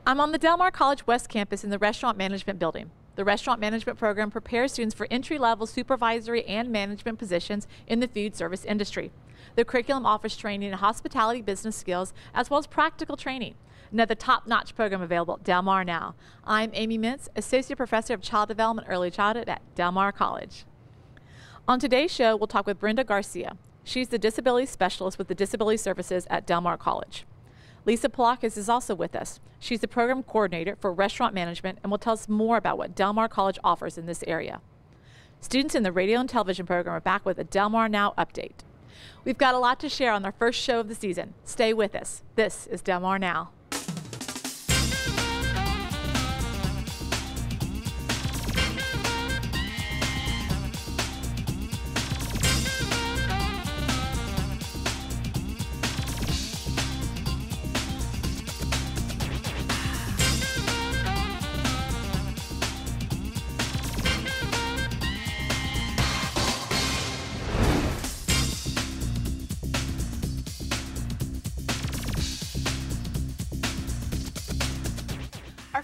I'm on the Del Mar College West Campus in the Restaurant Management Building. The Restaurant Management program prepares students for entry-level supervisory and management positions in the food service industry. The curriculum offers training in hospitality business skills as well as practical training. Another top-notch program available at Del Mar now. I'm Amy Mintz, Associate Professor of Child Development Early Childhood at Del Mar College. On today's show, we'll talk with Brenda Garcia. She's the Disability Specialist with the Disability Services at Del Mar College. Lisa Pollakis is also with us. She's the Program Coordinator for Restaurant Management and will tell us more about what Del Mar College offers in this area. Students in the radio and television program are back with a Del Mar Now update. We've got a lot to share on our first show of the season. Stay with us. This is Del Mar Now.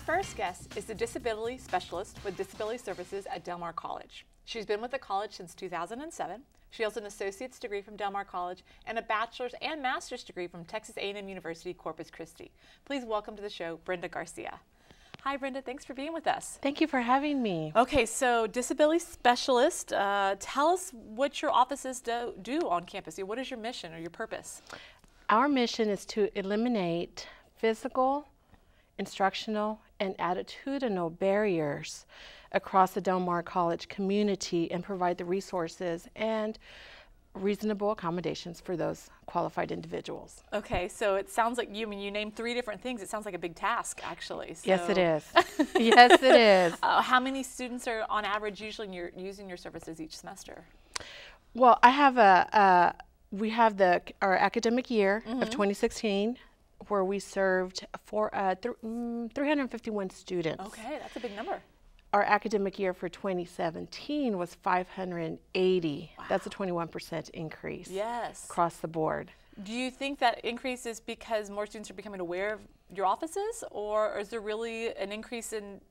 First guest is the Disability Specialist with Disability Services at Del Mar College. She's been with the college since 2007. She holds an associate's degree from Del Mar College and a bachelor's and master's degree from Texas A&M University, Corpus Christi. Please welcome to the show, Brenda Garcia. Hi, Brenda. Thanks for being with us. Thank you for having me. Okay, so Disability Specialist, tell us what your offices do on campus. What is your mission or your purpose? Our mission is to eliminate physical, instructional, and attitudinal barriers across the Del Mar College community and provide the resources and reasonable accommodations for those qualified individuals. Okay, so it sounds like you named 3 different things. It sounds like a big task, actually. So. Yes, it is. Yes, it is. How many students are on average usually using your services each semester? Well, I have we have our academic year of 2016. Where we served for 351 students. Okay, that's a big number. Our academic year for 2017 was 580. Wow. That's a 21% increase. Yes. Across the board. Do you think that increase is because more students are becoming aware of your offices, or is there really an increase in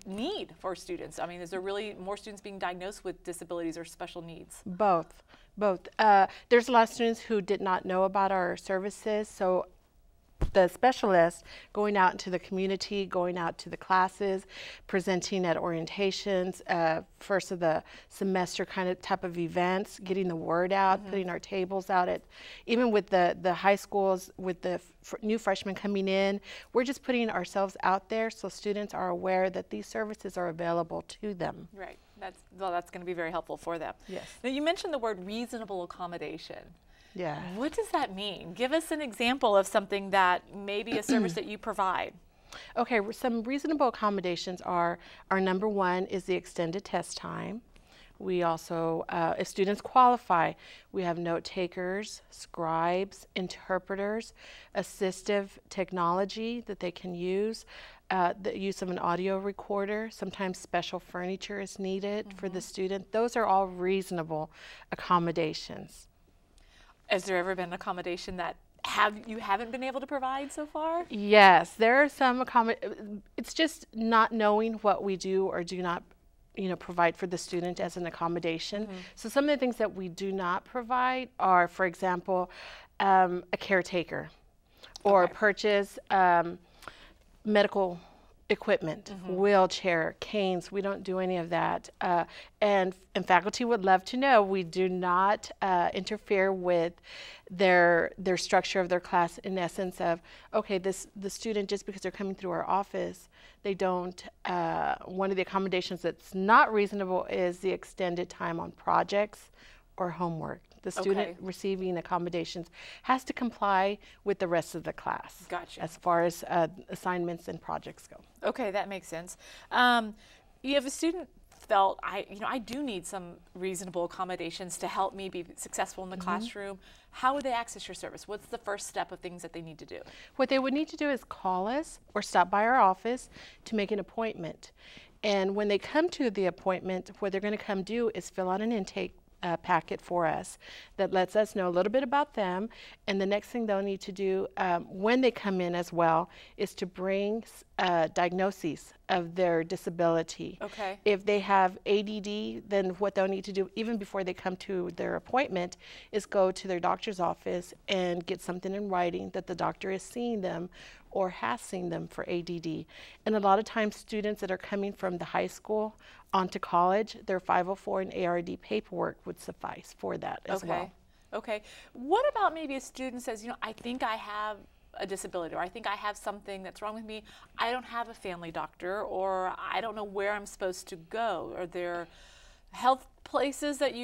need for students? I mean, is there really more students being diagnosed with disabilities or special needs? Both. There's a lot of students who did not know about our services, so the specialists going out into the community, going out to the classes, presenting at orientations, first of the semester type of events, getting the word out, putting our tables out at, even with the high schools, with the new freshmen coming in, we're just putting ourselves out there so students are aware that these services are available to them. Right, that's going to be very helpful for them. Yes. Now you mentioned the word reasonable accommodation. Yeah. What does that mean? Give us an example of something that maybe a service that you provide. Okay, some reasonable accommodations are, our number one is the extended test time. We also, if students qualify, we have note takers, scribes, interpreters, assistive technology that they can use, the use of an audio recorder. Sometimes special furniture is needed for the student. Those are all reasonable accommodations. Has there ever been an accommodation that you haven't been able to provide so far? Yes, there are some it's just not knowing what we do or do not provide for the student as an accommodation. So some of the things that we do not provide are, for example, a caretaker or purchase medical equipment, wheelchair, canes. We don't do any of that. And faculty would love to know we do not interfere with their structure of their class, in essence of, okay, the student, just because they're coming through our office, they don't, one of the accommodations that's not reasonable is the extended time on projects or homework. The student receiving accommodations has to comply with the rest of the class. Gotcha. As far as assignments and projects go. Okay, that makes sense. You have a student felt, I do need some reasonable accommodations to help me be successful in the classroom. How would they access your service? What's the first step of things that they need to do? What they would need to do is call us or stop by our office to make an appointment. And when they come to the appointment, what they're going to come do is fill out an intake packet for us that lets us know a little bit about them. And the next thing they'll need to do when they come in as well is to bring diagnoses of their disability. Okay. If they have ADD, then what they'll need to do, even before they come to their appointment, is go to their doctor's office and get something in writing that the doctor is seeing them or has seen them for ADD. And a lot of times students that are coming from the high school onto college, their 504 and ARD paperwork would suffice for that as well. Okay. What about maybe a student says, you know, I think I have a disability, or I think I have something that's wrong with me. I don't have a family doctor, or I don't know where I'm supposed to go. Are there health places that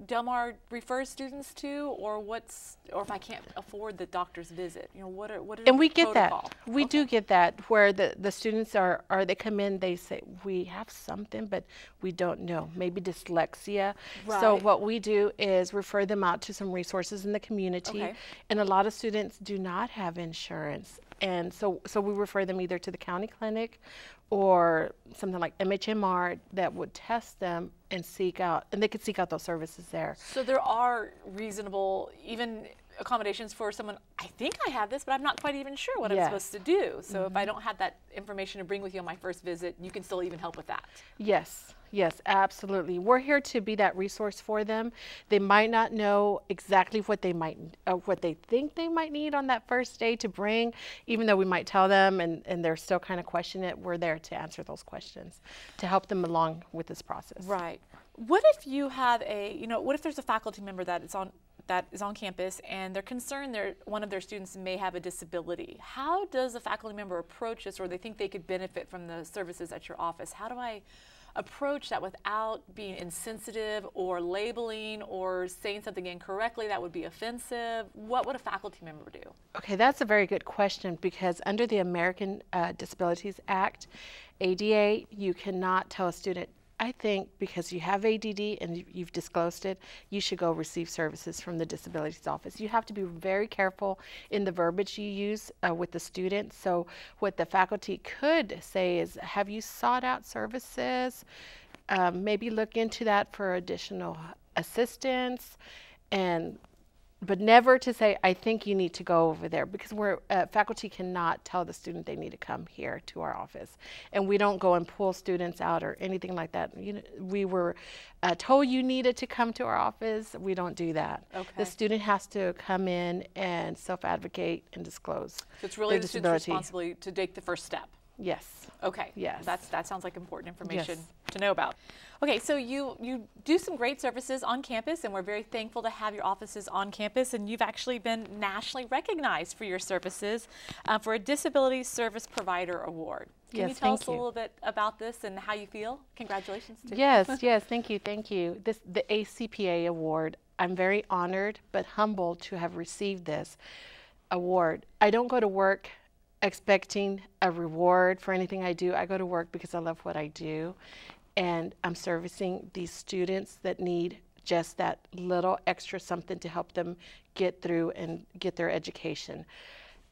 Del Mar refers students to, or if I can't afford the doctor's visit, you know, what are and we get protocol? that. We do get that, where the students are they come in, they say, we have something, but we don't know, maybe dyslexia. Right. So what we do is refer them out to some resources in the community. Okay. And a lot of students do not have insurance. And so we refer them either to the county clinic or something like MHMR that would test them and they could seek out those services there. So there are reasonable, even accommodations for someone, I think I have this, but I'm not quite even sure what I'm supposed to do. So if I don't have that information to bring with you on my first visit, you can still even help with that. Yes. Yes, absolutely. We're here to be that resource for them. They might not know exactly what they think they might need on that first day to bring, even though we might tell them and they're still kind of questioning it. We're there to answer those questions, to help them along with this process. Right. What if you have what if there's a faculty member that is on campus and they're concerned one of their students may have a disability? How does a faculty member approach this, or they think they could benefit from the services at your office? How do I approach that without being insensitive or labeling or saying something incorrectly that would be offensive? What would a faculty member do? Okay, that's a very good question, because under the American Disabilities Act, ADA, you cannot tell a student, I think because you have ADD and you've disclosed it, you should go receive services from the disabilities office. You have to be very careful in the verbiage you use with the student. So what the faculty could say is, have you sought out services? Maybe look into that for additional assistance, but never to say, I think you need to go over there, because faculty cannot tell the student they need to come here to our office. And we don't go and pull students out or anything like that. You know, we were told you needed to come to our office. We don't do that. Okay. The student has to come in and self-advocate and disclose So it's really their the disability. student's responsibility to take the first step. Yes. Okay. Yes. That sounds like important information Yes. to know about. Okay, so you do some great services on campus, and we're very thankful to have your offices on campus, and you've actually been nationally recognized for your services for a Disability Service Provider Award. Can you tell us a little bit about this and how you feel? Congratulations to you. Yes, thank you. The ACPA award, I'm very honored but humbled to have received this award. I don't go to work expecting a reward for anything I do. I go to work because I love what I do, and I'm servicing these students that need just that little extra something to help them get through and get their education.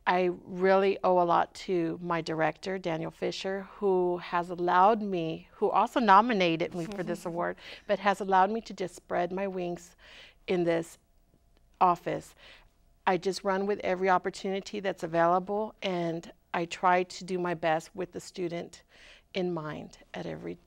I really owe a lot to my director, Daniel Fisher, who also nominated me for this award, but has allowed me to just spread my wings in this office. I just run with every opportunity that's available, and I try to do my best with the student in mind at every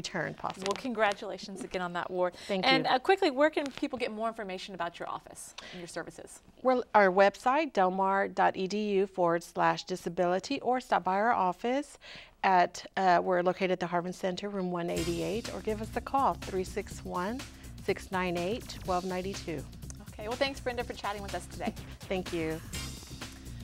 turn possible. Well, congratulations again on that award. Thank you. And quickly, where can people get more information about your office and your services? Well, our website, delmar.edu/disability, or stop by our office we're located at the Harvin Center, room 188, or give us a call, 361-698-1292. Okay, well, thanks, Brenda, for chatting with us today. Thank you.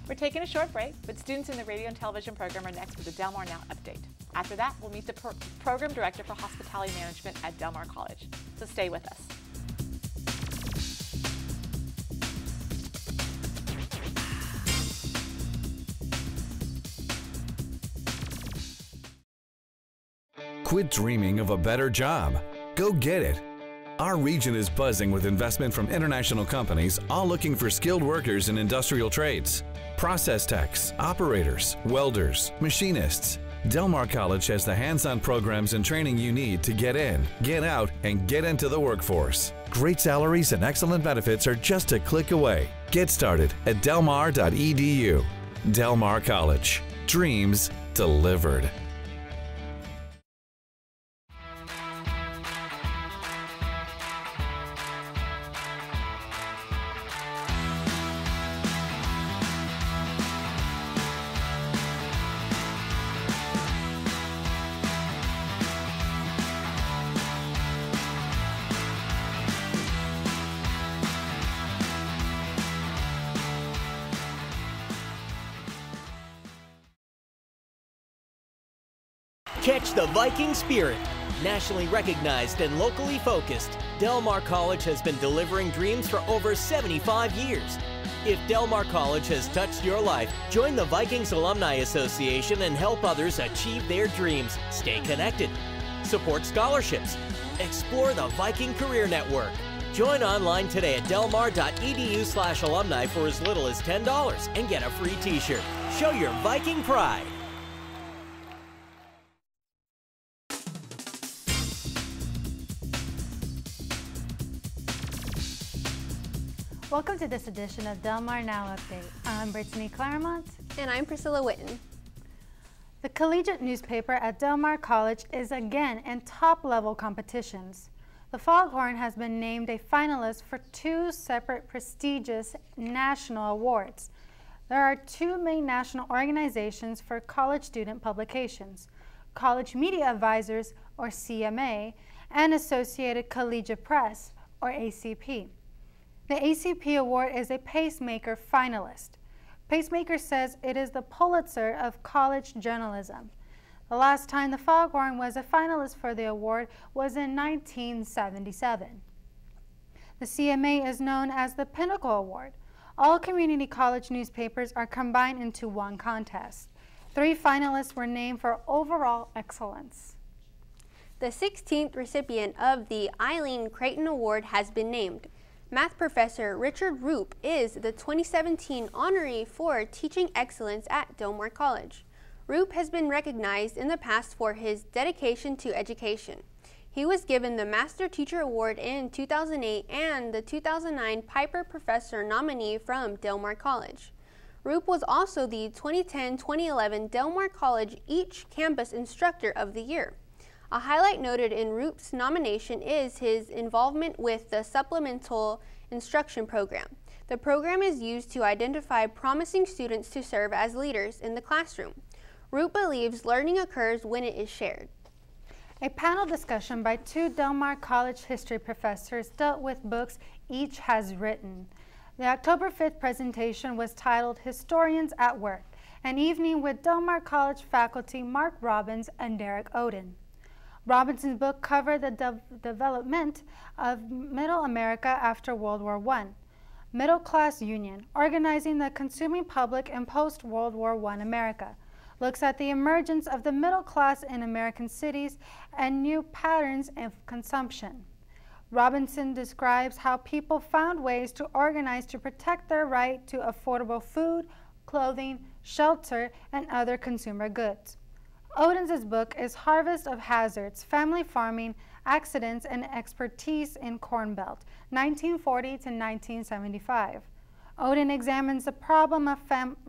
We're taking a short break, but students in the radio and television program are next with the Del Mar Now update. After that, we'll meet the program director for hospitality management at Del Mar College. So stay with us. Quit dreaming of a better job. Go get it. Our region is buzzing with investment from international companies, all looking for skilled workers in industrial trades. Process techs, operators, welders, machinists. Del Mar College has the hands-on programs and training you need to get in, get out, and get into the workforce. Great salaries and excellent benefits are just a click away. Get started at delmar.edu. Del Mar College. Dreams delivered. Catch the Viking spirit. Nationally recognized and locally focused, Del Mar College has been delivering dreams for over 75 years. If Del Mar College has touched your life, join the Vikings Alumni Association and help others achieve their dreams. Stay connected. Support scholarships. Explore the Viking Career Network. Join online today at delmar.edu/alumni for as little as $10 and get a free t-shirt. Show your Viking pride. Welcome to this edition of Del Mar Now Update. I'm Brittany Claremont. And I'm Priscilla Witten. The collegiate newspaper at Del Mar College is again in top-level competitions. The Foghorn has been named a finalist for 2 separate prestigious national awards. There are 2 main national organizations for college student publications, College Media Advisors, or CMA, and Associated Collegiate Press, or ACP. The ACP Award is a Pacemaker finalist. Pacemaker says it is the Pulitzer of college journalism. The last time the Foghorn was a finalist for the award was in 1977. The CMA is known as the Pinnacle Award. All community college newspapers are combined into one contest. 3 finalists were named for overall excellence. The 16th recipient of the Eileen Creighton Award has been named. Math professor Richard Roop is the 2017 honoree for teaching excellence at Del Mar College. Roop has been recognized in the past for his dedication to education. He was given the Master Teacher Award in 2008 and the 2009 Piper Professor nominee from Del Mar College. Roop was also the 2010-2011 Del Mar College Each Campus Instructor of the Year. A highlight noted in Roop's nomination is his involvement with the Supplemental Instruction Program. The program is used to identify promising students to serve as leaders in the classroom. Roop believes learning occurs when it is shared. A panel discussion by 2 Del Mar College history professors dealt with books each has written. The October 5th presentation was titled Historians at Work, an evening with Del Mar College faculty Mark Robbins and Derek Oden. Robinson's book covered the development of Middle America after World War I, Middle Class Union, organizing the consuming public in post-World War I America, looks at the emergence of the middle class in American cities and new patterns of consumption. Robinson describes how people found ways to organize to protect their right to affordable food, clothing, shelter, and other consumer goods. Oden's book is Harvest of Hazards, Family Farming, Accidents, and Expertise in Corn Belt, 1940 to 1975. Oden examines the problem of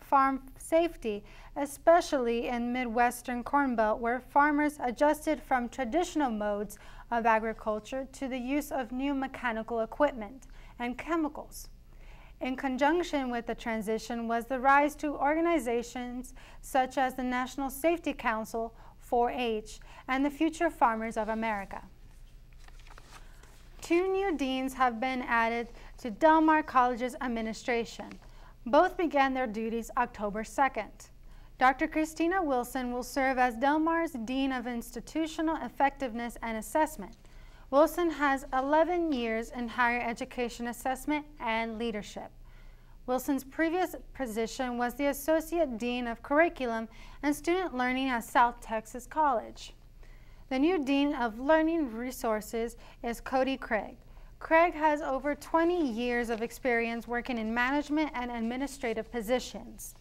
farm safety, especially in Midwestern Corn Belt, where farmers adjusted from traditional modes of agriculture to the use of new mechanical equipment and chemicals. In conjunction with the transition was the rise to organizations such as the National Safety Council, 4-H, and the Future Farmers of America. 2 new deans have been added to Del Mar College's administration. Both began their duties October 2nd. Dr. Christina Wilson will serve as Del Mar's Dean of Institutional Effectiveness and Assessment. Wilson has 11 years in higher education assessment and leadership. Wilson's previous position was the Associate Dean of Curriculum and Student Learning at South Texas College. The new Dean of Learning Resources is Cody Craig. Craig has over 20 years of experience working in management and administrative positions.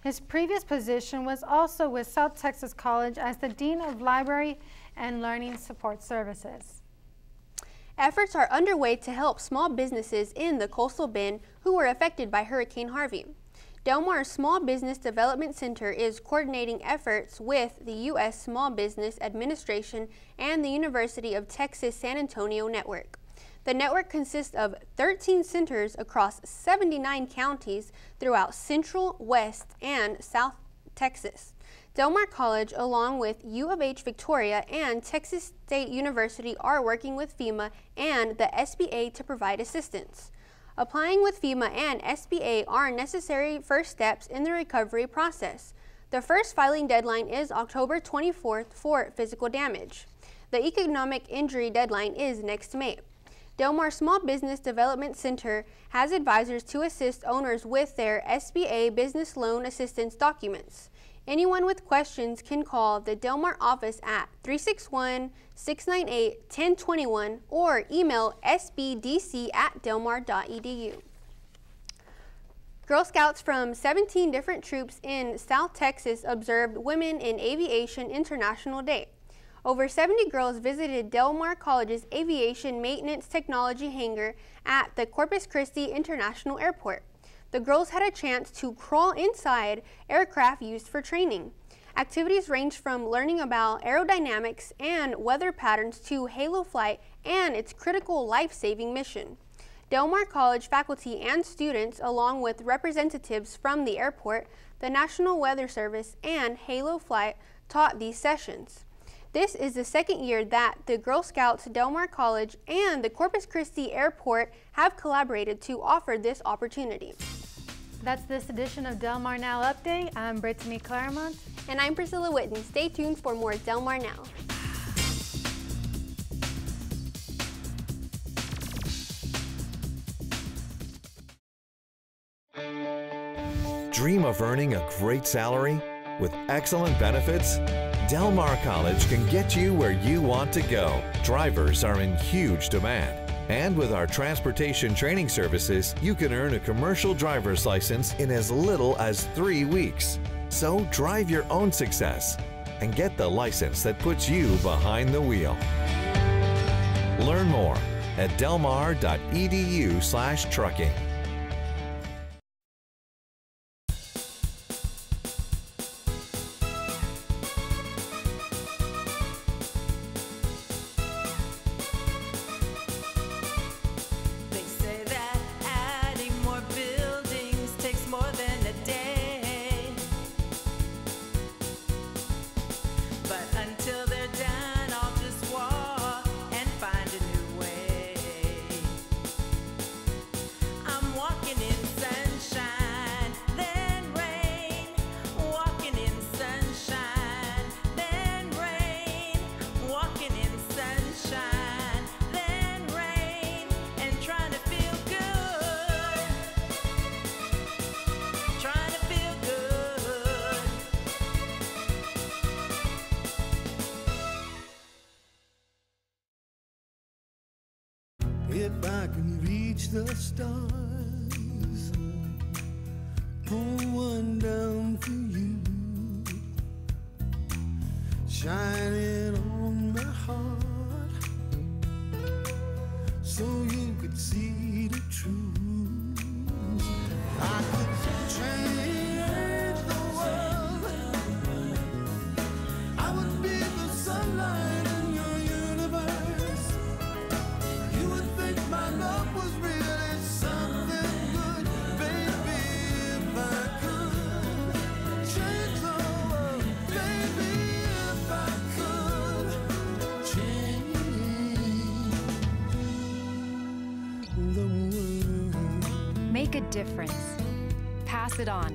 His previous position was also with South Texas College as the Dean of Library and Learning Support Services. Efforts are underway to help small businesses in the Coastal Bend who were affected by Hurricane Harvey. Del Mar Small Business Development Center is coordinating efforts with the U.S. Small Business Administration and the University of Texas San Antonio Network. The network consists of 13 centers across 79 counties throughout Central, West, and South Texas. Del Mar College, along with U of H Victoria and Texas State University, are working with FEMA and the SBA to provide assistance. Applying with FEMA and SBA are necessary first steps in the recovery process. The first filing deadline is October 24th for physical damage. The economic injury deadline is next May. Del Mar Small Business Development Center has advisors to assist owners with their SBA business loan assistance documents. Anyone with questions can call the Del Mar office at 361-698-1021 or email sbdc@delmar.edu. Girl Scouts from 17 different troops in South Texas observed Women in Aviation International Day. Over 70 girls visited Del Mar College's Aviation Maintenance Technology hangar at the Corpus Christi International Airport. The girls had a chance to crawl inside aircraft used for training. Activities ranged from learning about aerodynamics and weather patterns to Halo flight and its critical life-saving mission. Del Mar College faculty and students, along with representatives from the airport, the National Weather Service, and Halo flight, taught these sessions. This is the second year that the Girl Scouts, Del Mar College, and the Corpus Christi Airport have collaborated to offer this opportunity. That's this edition of Del Mar Now Update. I'm Brittany Claremont. And I'm Priscilla Whitten. Stay tuned for more Del Mar Now. Dream of earning a great salary with excellent benefits? Del Mar College can get you where you want to go. Drivers are in huge demand. And with our transportation training services, you can earn a commercial driver's license in as little as 3 weeks. So drive your own success and get the license that puts you behind the wheel. Learn more at delmar.edu/trucking. If I can reach the stars, pull one down for you, shining on my heart, so you could see the truth. I could change the world. I would be the sunlight in your universe. You would think my love was really something good, baby. If I could change the world, baby. If I could change the world. Make a difference. Pass it on.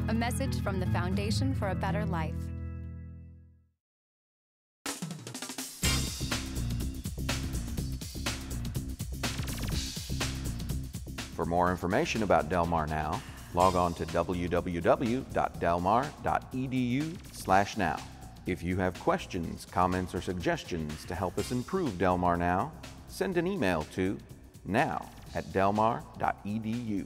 A message from the Foundation for a Better Life. For more information about Del Mar Now, log on to www.delmar.edu/now. If you have questions, comments, or suggestions to help us improve Del Mar Now, send an email to now@delmar.edu.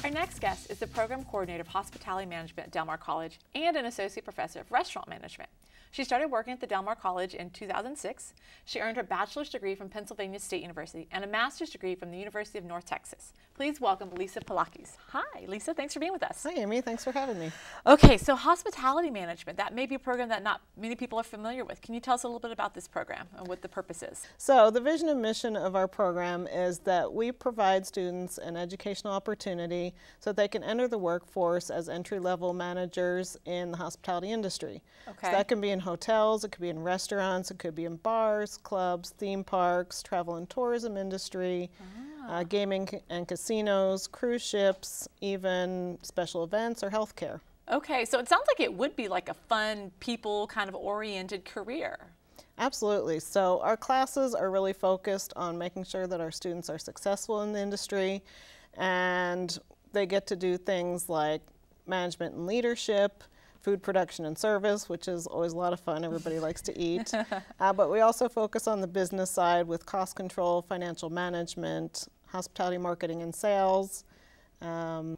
Our next next guest is the Program Coordinator of Hospitality Management at Del Mar College and an Associate Professor of Restaurant Management. She started working at the Del Mar College in 2006. She earned her bachelor's degree from Pennsylvania State University and a master's degree from the University of North Texas. Please welcome Lisa Pollakis. Hi, Lisa. Thanks for being with us. Hi, Amy. Thanks for having me. Okay, so hospitality management, that may be a program that not many people are familiar with. Can you tell us a little bit about this program and what the purpose is? So the vision and mission of our program is that we provide students an educational opportunity so that they can enter the workforce as entry-level managers in the hospitality industry. Okay. So that can be in hotels, it could be in restaurants, it could be in bars, clubs, theme parks, travel and tourism industry, gaming and casinos, cruise ships, even special events or healthcare. Okay, so it sounds like it would be like a fun, people kind of oriented career. Absolutely. So our classes are really focused on making sure that our students are successful in the industry, and they get to do things like management and leadership, food production and service, which is always a lot of fun. Everybody likes to eat. But we also focus on the business side with cost control, financial management, hospitality marketing and sales. So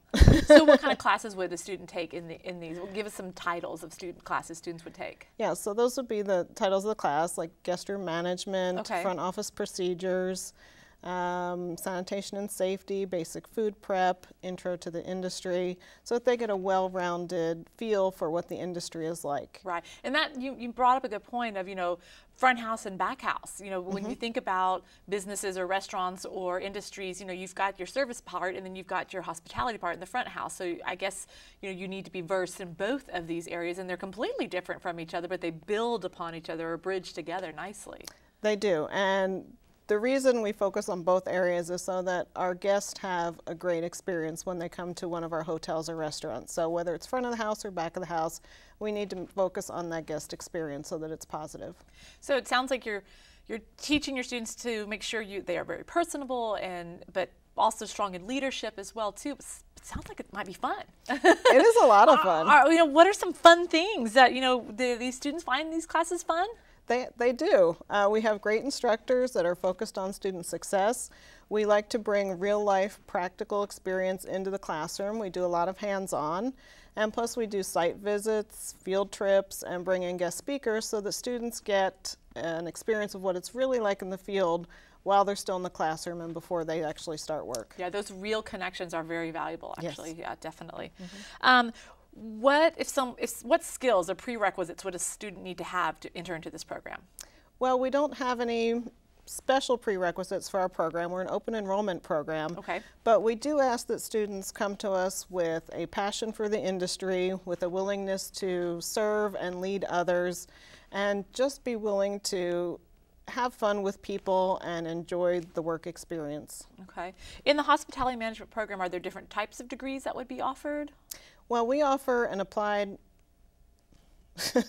what kind of classes would a student take in these? Well, give us some titles of classes students would take. Yeah, so those would be the titles of the class, like guest room management, Okay. front office procedures, sanitation and safety, basic food prep, intro to the industry, so that they get a well-rounded feel for what the industry is like. Right, and that you brought up a good point of, front house and back house. When you think about businesses or restaurants or industries, you've got your service part and then you've got your hospitality part in the front house. So I guess, you need to be versed in both of these areas, and they're completely different from each other, but they build upon each other or bridge together nicely. They do, and the reason we focus on both areas is so that our guests have a great experience when they come to one of our hotels or restaurants. So whether it's front of the house or back of the house, we need to focus on that guest experience so that it's positive. So it sounds like you're teaching your students to make sure they are very personable, but also strong in leadership as well too. It sounds like it might be fun. It is a lot of fun. What are some fun things that these students find in these classes fun? They do. We have great instructors that are focused on student success. We like to bring real-life practical experience into the classroom. We do a lot of hands-on, and plus we do site visits, field trips, and bring in guest speakers so that students get an experience of what it's really like in the field while they're still in the classroom and before they actually start work. Yeah, those real connections are very valuable, actually. Yes. Yeah, definitely. What skills or prerequisites would a student need to have to enter into this program? Well, we don't have any special prerequisites for our program. We're an open enrollment program. Okay. But we do ask that students come to us with a passion for the industry, with a willingness to serve and lead others, and just be willing to have fun with people and enjoy the work experience. Okay. In the hospitality management program, are there different types of degrees that would be offered? Well, we offer an applied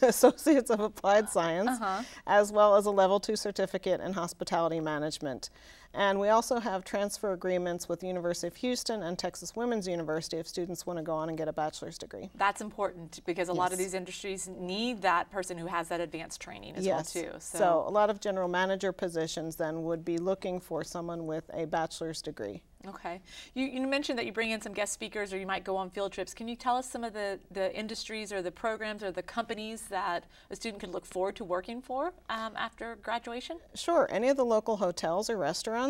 Associates of Applied Science, as well as a Level 2 certificate in hospitality management. And we also have transfer agreements with the University of Houston and Texas Women's University if students want to go on and get a bachelor's degree. That's important because a lot of these industries need that person who has that advanced training as well too. So a lot of general manager positions then would be looking for someone with a bachelor's degree. Okay. You mentioned that you bring in some guest speakers or you might go on field trips. Can you tell us some of the industries or the programs or the companies that a student could look forward to working for after graduation? Sure. Any of the local hotels or restaurants.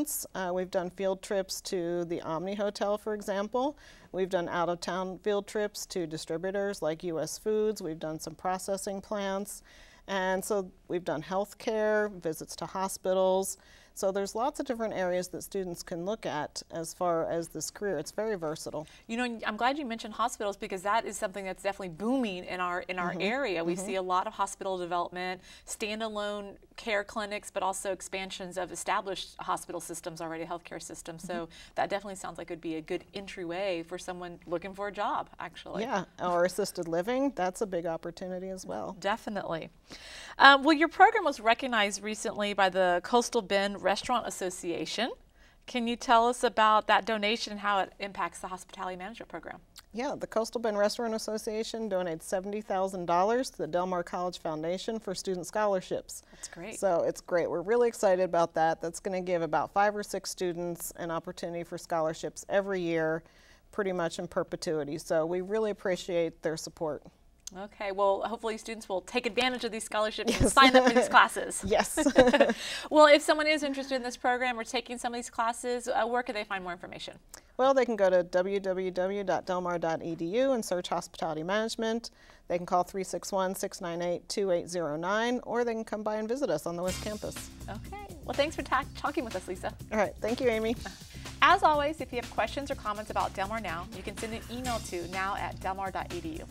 We've done field trips to the Omni Hotel, for example. We've done out-of-town field trips to distributors like U.S. Foods. We've done some processing plants. And so we've done healthcare, visits to hospitals. So there's lots of different areas that students can look at as far as this career. It's very versatile. I'm glad you mentioned hospitals because that is something that's definitely booming in our area. We see a lot of hospital development, standalone care clinics, but also expansions of established hospital systems already, healthcare systems. So that definitely sounds like it would be a good entryway for someone looking for a job, actually. Yeah, or assisted living, that's a big opportunity as well. Definitely. Well, your program was recognized recently by the Coastal Bend Restaurant Association. Can you tell us about that donation and how it impacts the hospitality management program? Yeah, the Coastal Bend Restaurant Association donates $70,000 to the Del Mar College Foundation for student scholarships. That's great. So it's great. We're really excited about that. That's going to give about 5 or 6 students an opportunity for scholarships every year, pretty much in perpetuity. So we really appreciate their support. Okay, well, hopefully students will take advantage of these scholarships and sign up for these classes. Yes. Well, if someone is interested in this program or taking some of these classes, where can they find more information? Well, they can go to www.delmar.edu and search hospitality management. They can call 361-698-2809, or they can come by and visit us on the West Campus. Okay, well, thanks for talking with us, Lisa. All right, thank you, Amy. As always, if you have questions or comments about Del Mar Now, you can send an email to now@delmar.edu.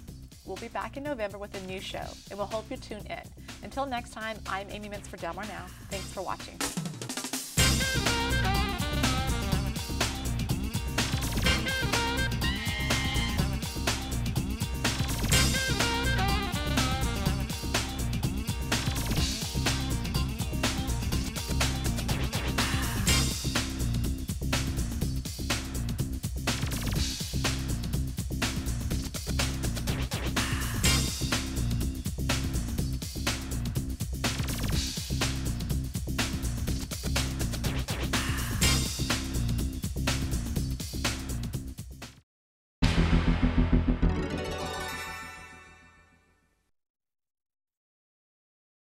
We'll be back in November with a new show, and we'll hope you tune in. Until next time, I'm Amy Mintz for Del Mar Now. Thanks for watching.